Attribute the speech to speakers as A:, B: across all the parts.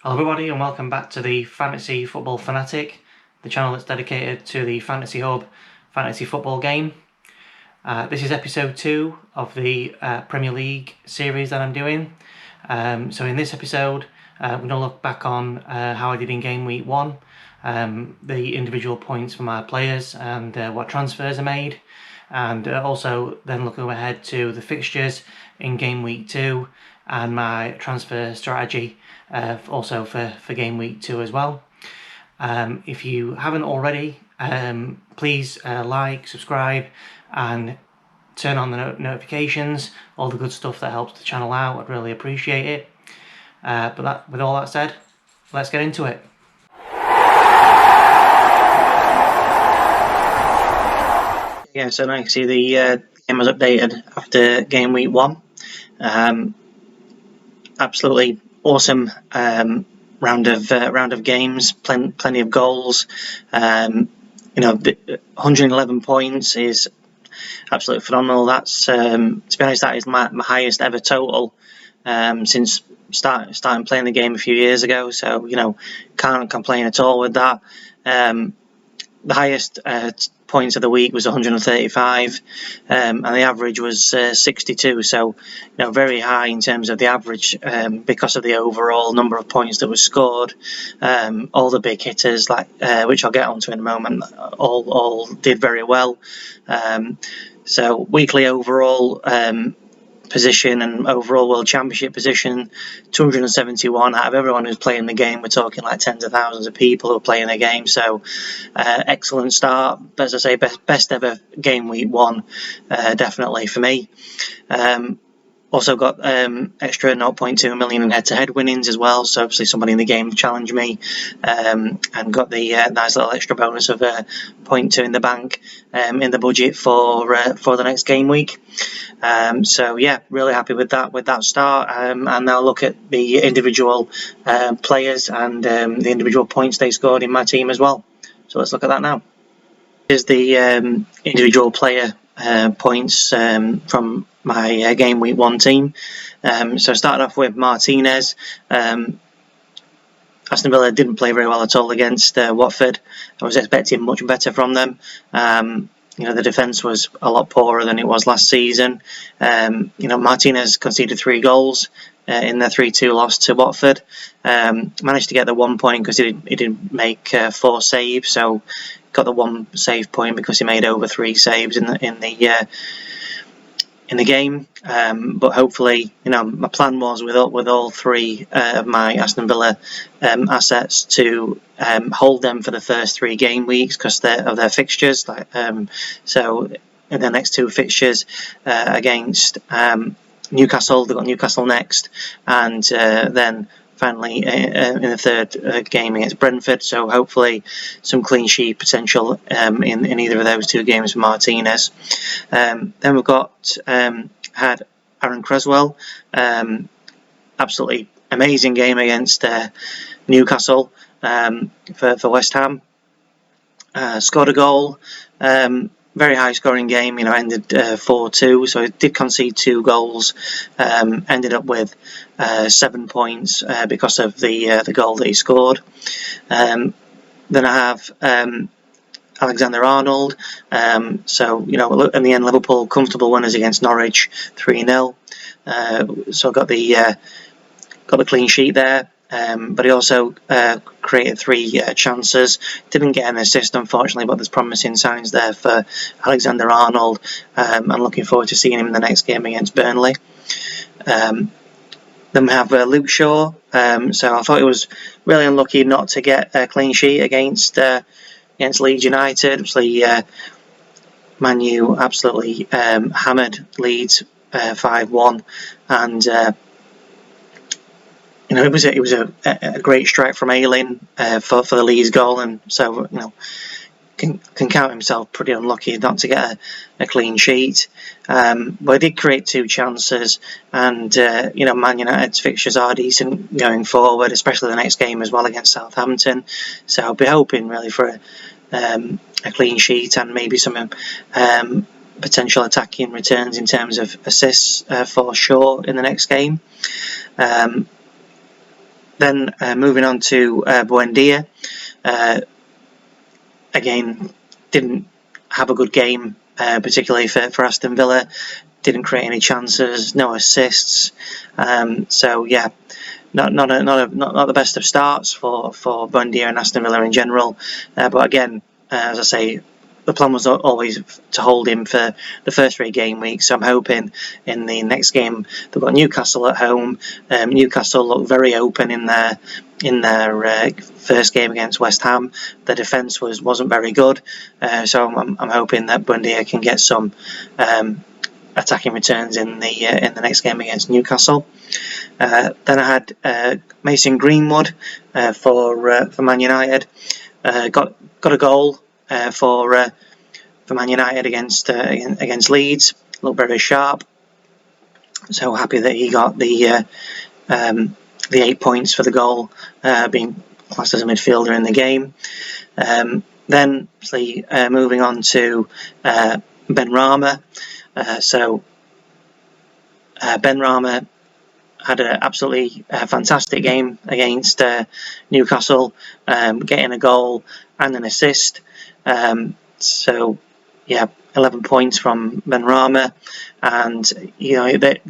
A: Hello everybody and welcome back to the Fantasy Football Fanatic, the channel that's dedicated to the Fantasy Hub fantasy football game. This is episode 2 of the Premier League series that I'm doing. So in this episode we're going to look back on how I did in game week 1, the individual points for my players and what transfers I made, and also then looking ahead to the fixtures in game week 2 and my transfer strategy also for game week 2 as well. If you haven't already, please like, subscribe and turn on the notifications, all the good stuff that helps the channel out. I'd really appreciate it. But with all that said, let's get into it.
B: Yeah, so now you can see the game was updated after game week 1. Absolutely awesome round of games, plenty of goals. 111 points is absolutely phenomenal. That's to be honest, that is my highest ever total since starting playing the game a few years ago. So can't complain at all with that. The highest points of the week was 135, and the average was 62. So, very high in terms of the average because of the overall number of points that was scored. All the big hitters, which I'll get onto in a moment, all did very well. So, weekly overall position and overall World Championship position, 271 out of everyone who's playing the game. We're talking like tens of thousands of people who are playing the game. So excellent start. As I say, best ever game week 1, definitely for me. Also got extra 0.2 million in head-to-head winnings as well. So obviously somebody in the game challenged me, and got the nice little extra bonus of 0.2 in the bank in the budget for the next game week. So yeah, really happy with that start. And now look at the individual players and the individual points they scored in my team as well. So let's look at that now. Here's the individual player points from my game week 1 team. So I started off with Martinez. Aston Villa didn't play very well at all against Watford. I was expecting much better from them. The defence was a lot poorer than it was last season. Martinez conceded 3 goals in the 3-2 loss to Watford. Managed to get the 1 point because he didn't make 4 saves, so got the 1 save point because he made over 3 saves in the game. But hopefully, my plan was with all 3 of my Aston Villa assets to hold them for the first 3 game weeks because of their fixtures. So in the next 2 fixtures against Newcastle, they've got Newcastle next, and then finally in the 3rd game against Brentford. So hopefully some clean sheet potential in either of those 2 games for Martinez. Then we've got had Aaron Cresswell, absolutely amazing game against Newcastle for West Ham. Scored a goal. Very high scoring game, ended 4-2, so it did concede 2 goals, ended up with 7 points because of the goal that he scored. Then I have Alexander Arnold. So in the end, Liverpool comfortable winners against Norwich 3-0. So got the clean sheet there. But he also created 3 chances. Didn't get an assist, unfortunately, but there's promising signs there for Alexander Arnold. I'm looking forward to seeing him in the next game against Burnley. Then we have Luke Shaw. So I thought it was really unlucky not to get a clean sheet against Leeds United. Obviously, Man U absolutely hammered Leeds 5-1, and it was a great strike from Ayling for the Leeds goal, and so can count himself pretty unlucky not to get a clean sheet. But he did create 2 chances, and Man United's fixtures are decent going forward, especially the next game as well against Southampton. So I'll be hoping really for a clean sheet and maybe some potential attacking returns in terms of assists for Shaw in the next game. Then moving on to Buendia. Again, didn't have a good game, particularly for Aston Villa. Didn't create any chances, no assists. So yeah, not the best of starts for Buendia and Aston Villa in general. But again, as I say, the plan was always to hold him for the first 3 game weeks. So I'm hoping in the next game they've got Newcastle at home. Newcastle look very open in their first game against West Ham. The defence wasn't very good. So I'm hoping that Buendia can get some attacking returns in the next game against Newcastle. Then I had Mason Greenwood for Man United. Got a goal for Man United against Leeds. Looked very sharp. So happy that he got the 8 points for the goal, being classed as a midfielder in the game. Then moving on to Benrahma. Benrahma had an absolutely fantastic game against Newcastle, getting a goal and an assist. So yeah, 11 points from Benrahma, and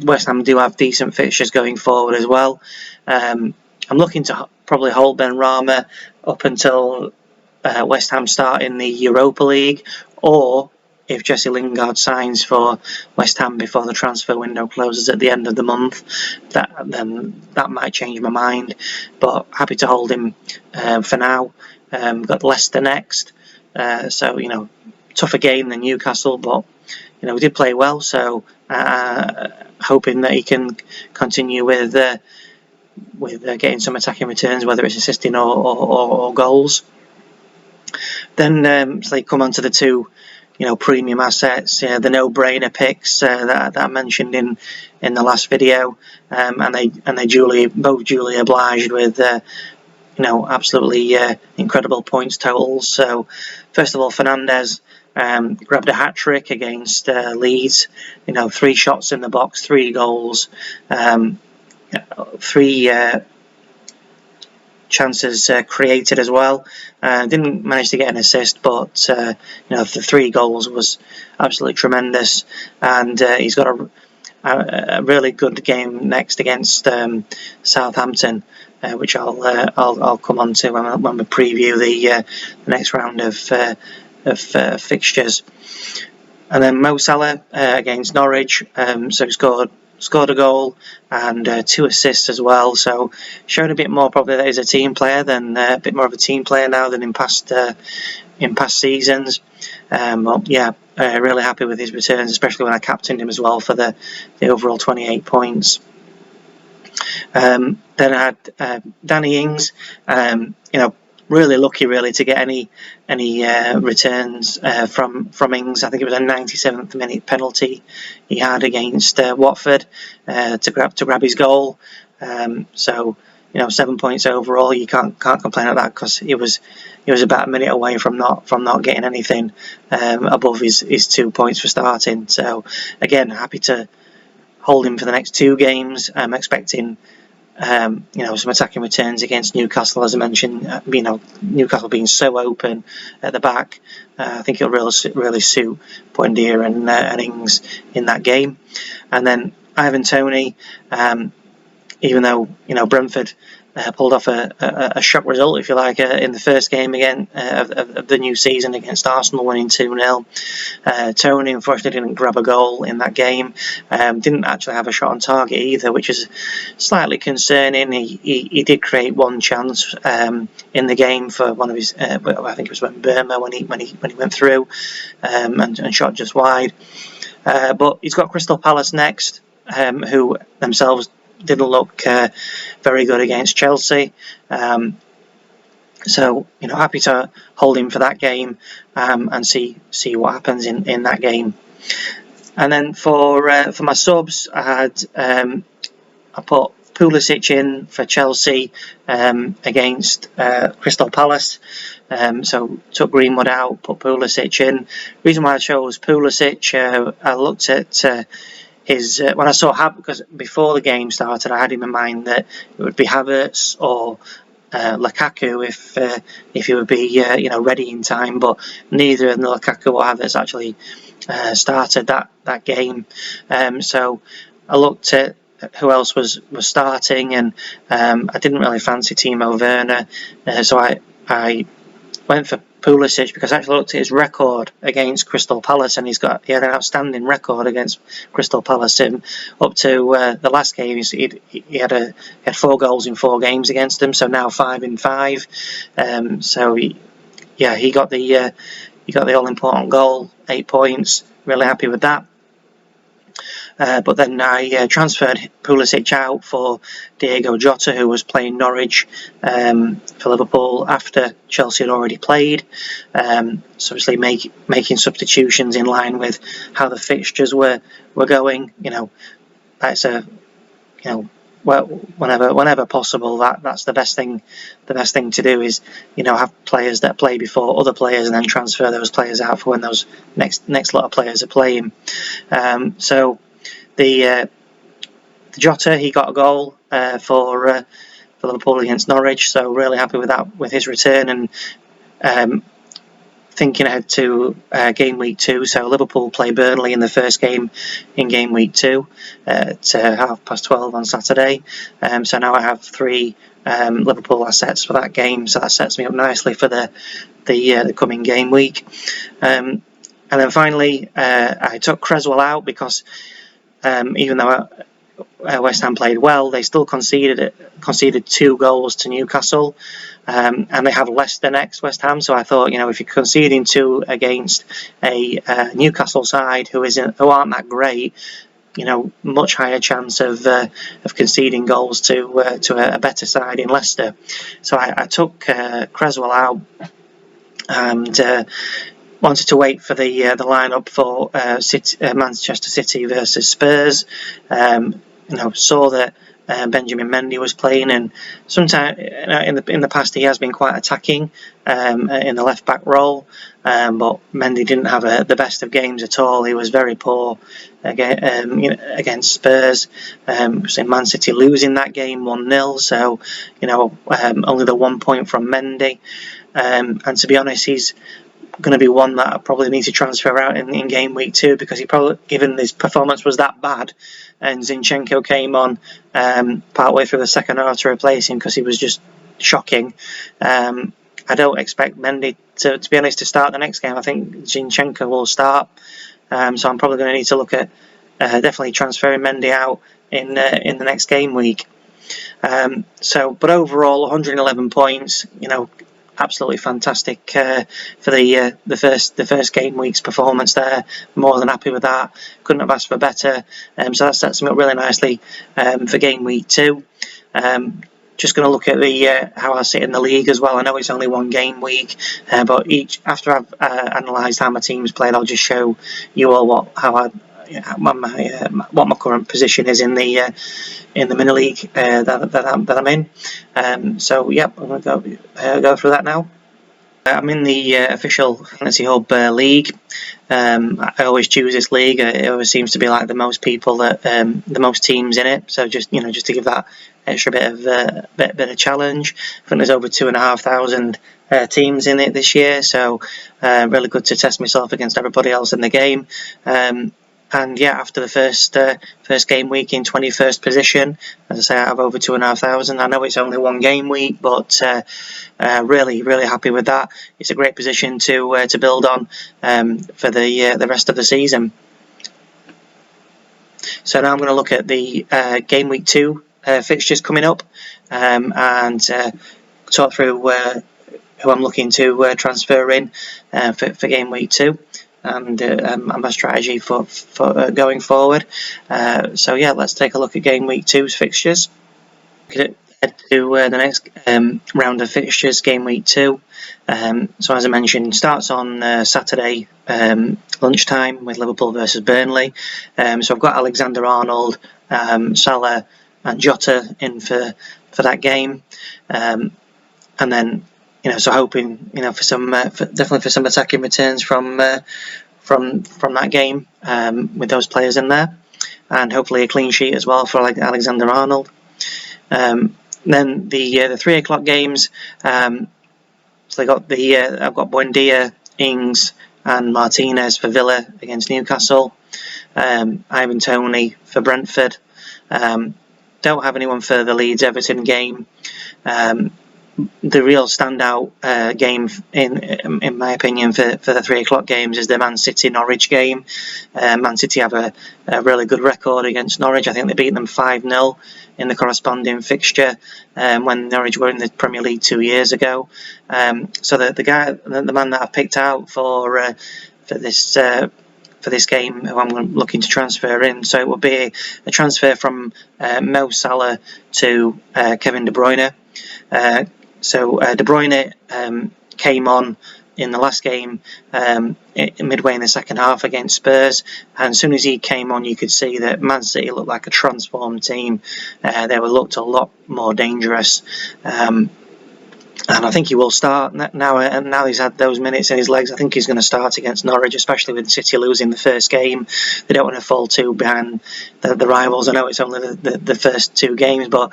B: West Ham do have decent fixtures going forward as well. I'm looking to probably hold Benrahma up until West Ham start in the Europa League, or if Jesse Lingard signs for West Ham before the transfer window closes at the end of the month, that might change my mind. But happy to hold him for now. Got Leicester next, so tougher game than Newcastle, but we did play well. So hoping that he can continue with getting some attacking returns, whether it's assisting or goals. Then they come on to the 2 premium assets, the no-brainer picks that I mentioned in the last video, and they both duly obliged with absolutely incredible points totals. So first of all, Fernandes grabbed a hat-trick against Leeds. 3 shots in the box, 3 goals, 3 chances created as well. Didn't manage to get an assist, but the 3 goals was absolutely tremendous. And he's got a really good game next against Southampton, which I'll come on to when we preview the next round of fixtures. And then Mo Salah against Norwich, so he scored a goal and 2 assists as well. So showing a bit more probably that he's a team player, than a bit more of a team player now than in past seasons. But yeah, really happy with his returns, especially when I captained him as well for the overall 28 points. Then I had Danny Ings. Really lucky, really, to get any returns from Ings. I think it was a 97th minute penalty he had against Watford to grab his goal. So 7 points overall. You can't complain at that, because he was about a minute away from not getting anything above his 2 points for starting. So again, happy to hold him for the next 2 games. I'm expecting some attacking returns against Newcastle, as I mentioned. Newcastle being so open at the back, I think it'll really suit Buendia and Ings in that game. And then Ivan Toney, even though Brentford pulled off a shock result, if you like, in the first game again of the new season against Arsenal, winning 2-0. Toney unfortunately didn't grab a goal in that game. Didn't actually have a shot on target either, which is slightly concerning. He did create 1 chance in the game for one of his, I think it was Burma when he went through and shot just wide. But he's got Crystal Palace next, who themselves didn't look very good against Chelsea. So happy to hold him for that game and see what happens in that game. And then for my subs, I put Pulisic in for Chelsea against Crystal Palace. So took Greenwood out, put Pulisic in. Reason why I chose Pulisic, I looked at when I saw because before the game started, I had in my mind that it would be Havertz or Lukaku if he would be ready in time, but neither the Lukaku or Havertz actually started that game. So I looked at who else was starting, and I didn't really fancy Timo Werner, so I went for Pulisic because I actually looked at his record against Crystal Palace, and he had an outstanding record against Crystal Palace. Up to the last game, he had 4 goals in 4 games against them, so now 5 in 5. So he got the all important goal, 8 points. Really happy with that. But then I transferred Pulisic out for Diogo Jota, who was playing Norwich for Liverpool after Chelsea had already played. So obviously making substitutions in line with how the fixtures were going. That's whenever possible, that's the best thing. The best thing to do is have players that play before other players, and then transfer those players out for when those next lot of players are playing. So the Jota, he got a goal for Liverpool against Norwich, so really happy with that, with his return. And thinking ahead to game week 2, so Liverpool play Burnley in the first game in game week 2 at 12:30 on Saturday. So now I have 3 Liverpool assets for that game, so that sets me up nicely for the coming game week. And then finally, I took Creswell out because even though West Ham played well, they still conceded 2 goals to Newcastle, and they have Leicester next, West Ham. So I thought, if you're conceding 2 against a Newcastle side who aren't that great, much higher chance of conceding goals to a better side in Leicester. So I took Creswell out and wanted to wait for the lineup for Manchester City versus Spurs. Saw that Benjamin Mendy was playing, and sometimes in the past he has been quite attacking in the left back role, but Mendy didn't have the best of games at all. He was very poor against Spurs. So Man City losing that game 1-0, so only the 1 point from Mendy, and to be honest, he's going to be one that I probably need to transfer out in game week 2, because he probably, given his performance was that bad, and Zinchenko came on partway through the second half to replace him because he was just shocking. I don't expect Mendy to be honest to start the next game. I think Zinchenko will start, so I'm probably going to need to look at definitely transferring Mendy out in the next game week. But overall, 111 points. Absolutely fantastic for the first game week's performance there. More than happy with that. Couldn't have asked for better. So that sets me up really nicely for game week 2. Just going to look at how I sit in the league as well. I know it's only 1 game week, but after I've analysed how my team's played, I'll just show you all what my current position is in the mini league that I'm in. So yep, I'm going to go through that now. I'm in the official Fantasy Hub league. I always choose this league. It always seems to be like the most people the most teams in it. So just to give that extra bit of challenge. I think there's over 2,500 teams in it this year. So really good to test myself against everybody else in the game. And yeah, after the first game week in 21st position, as I say, I have over 2,500. I know it's only 1 game week, but really happy with that. It's a great position to build on for the rest of the season. So now I'm going to look at the game week 2 fixtures coming up and talk through who I'm looking to transfer in for game week 2. And my strategy for going forward. So yeah, let's take a look at game week 2's fixtures. Head to the next round of fixtures, game week 2. So as I mentioned, starts on Saturday lunchtime with Liverpool versus Burnley. So I've got Alexander-Arnold, Salah and Jota in for that game, and then so hoping for some definitely for some attacking returns from that game with those players in there. and hopefully a clean sheet as well for Alexander-Arnold. Then the 3 o'clock games. So I've got Buendia, Ings, and Martinez for Villa against Newcastle. Ivan Toney for Brentford. Don't have anyone for the Leeds Everton game. The real standout game, in my opinion, for the 3 o'clock games is the Man City Norwich game. Man City have a really good record against Norwich. I think they beat them 5-0 in the corresponding fixture when Norwich were in the Premier League 2 years ago. So the man that I've picked out for this game, who I'm looking to transfer in, so it will be a transfer from Mo Salah to Kevin De Bruyne. So De Bruyne came on in the last game midway in the second half against Spurs, and as soon as he came on, you could see that Man City looked like a transformed team. They looked a lot more dangerous. And I think he will start now. And now he's had those minutes in his legs, I think he's going to start against Norwich, especially with City losing the first game. They don't want to fall too behind the rivals. I know it's only the first 2 games, but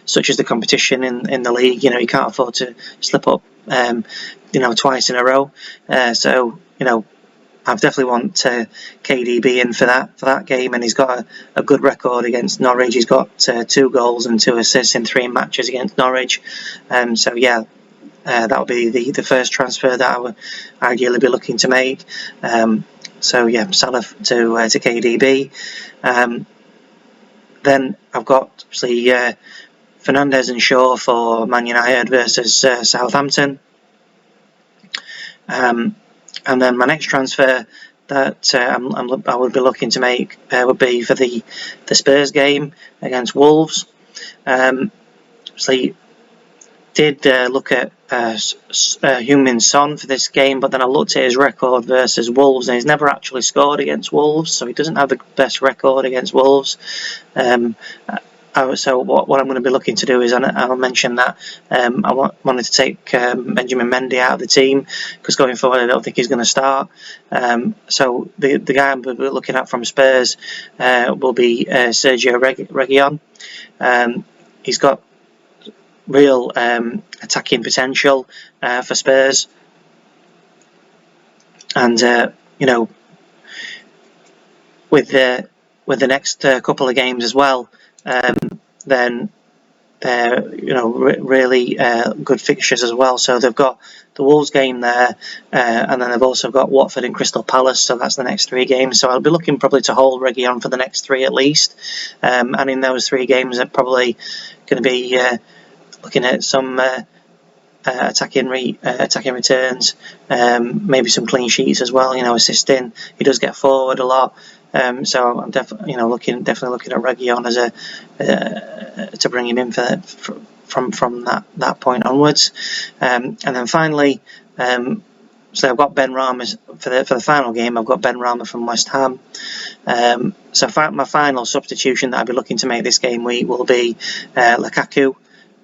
B: such is the competition in the league. You can't afford to slip up, twice in a row. So I definitely want KDB in for that game, and he's got a good record against Norwich. He's got 2 goals and 2 assists in 3 matches against Norwich. So yeah, that would be the first transfer that I would ideally be looking to make. So yeah, Salah to KDB. Then I've got obviously Fernandes and Shaw for Man United versus Southampton. And then my next transfer that I would be looking to make would be for the Spurs game against Wolves. Obviously, did look at Heung-min Son for this game, but then I looked at his record versus Wolves, and he's never actually scored against Wolves, so he doesn't have the best record against Wolves. So what I'm going to be looking to do is I'll mention that I wanted to take Benjamin Mendy out of the team, because going forward I don't think he's going to start. So the guy I'm looking at from Spurs will be Sergio Reguilon. He's got real attacking potential for Spurs, and with the next couple of games as well, then they're really good fixtures as well. So they've got the Wolves game there, and then they've also got Watford and Crystal Palace. So that's the next 3 games. So I'll be looking probably to hold Reguilon for the next 3 at least. And in those 3 games, I'm probably going to be looking at some attacking returns, maybe some clean sheets as well. Assisting. He does get forward a lot. So I'm definitely looking at Reguilon as to bring him in from that point onwards. And then finally, so I've got Ben Rama for the final game. I've got Ben Rama from West Ham. So my final substitution that I'll be looking to make this game week will be Lukaku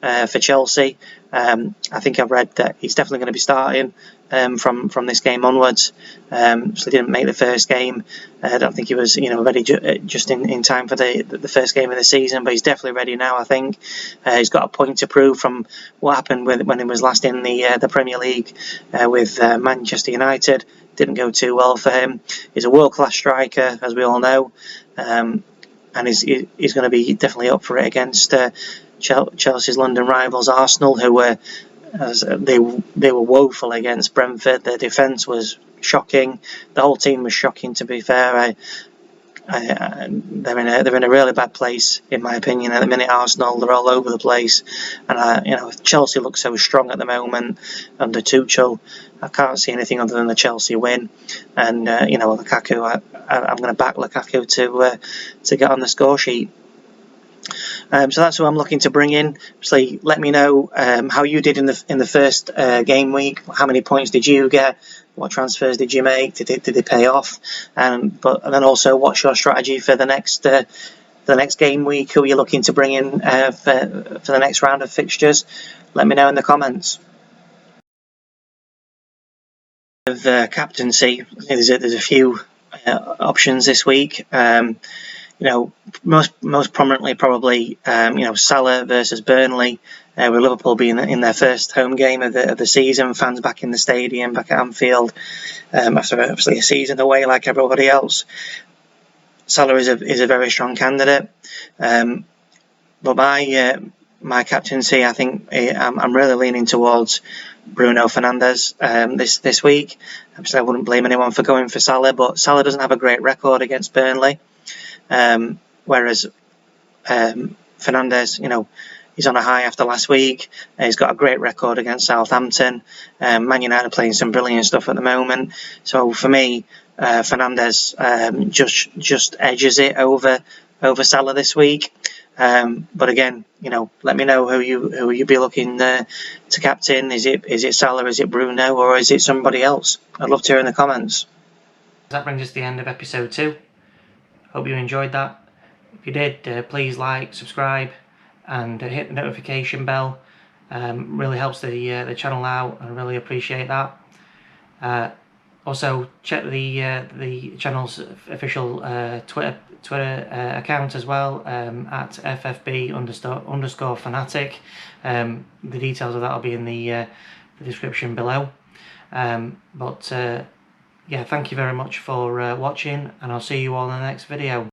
B: for Chelsea. I think I've read that he's definitely going to be starting from this game onwards. So he didn't make the first game. I don't think he was ready just in time for the first game of the season, but he's definitely ready now. I think he's got a point to prove from what happened when he was last in the Premier League with Manchester United. Didn't go too well for him. He's a world-class striker, as we all know, and he's going to be definitely up for it against Chelsea's London rivals Arsenal, who were they were woeful against Brentford. Their defence was shocking. The whole team was shocking, to be fair. They're in a really bad place, in my opinion, at the minute. Arsenal, they're all over the place, and Chelsea looks so strong at the moment under Tuchel. I can't see anything other than the Chelsea win, and Lukaku. I'm going to back Lukaku to get on the score sheet. So that's who I'm looking to bring in. So let me know how you did in the first game week. How many points did you get? What transfers did you make? Did they pay off? And then also, what's your strategy for the next game week? Who are you looking to bring in for the next round of fixtures? Let me know in the comments. Of captaincy, there's a few options this week. most prominently probably Salah versus Burnley, with Liverpool being in their first home game of the season, fans back in the stadium, back at Anfield, after obviously a season away like everybody else. Salah is a very strong candidate, but my captaincy, I think I'm really leaning towards Bruno Fernandes this week. Obviously, I wouldn't blame anyone for going for Salah, but Salah doesn't have a great record against Burnley, whereas Fernandes, he's on a high after last week. He's got a great record against Southampton. Man United are playing some brilliant stuff at the moment. So for me, Fernandes just edges it over Salah this week. But again, let me know who you be looking to captain. Is it Salah? Is it Bruno? Or is it somebody else? I'd love to hear in the comments.
A: That brings us to the end of episode 2. Hope you enjoyed that. If you did, please like, subscribe, and hit the notification bell. Really helps the channel out, and I really appreciate that. Also, check the channel's official Twitter account as well, at ffb_Fanatik. The details of that will be in the description below. Yeah, thank you very much for watching, and I'll see you all in the next video.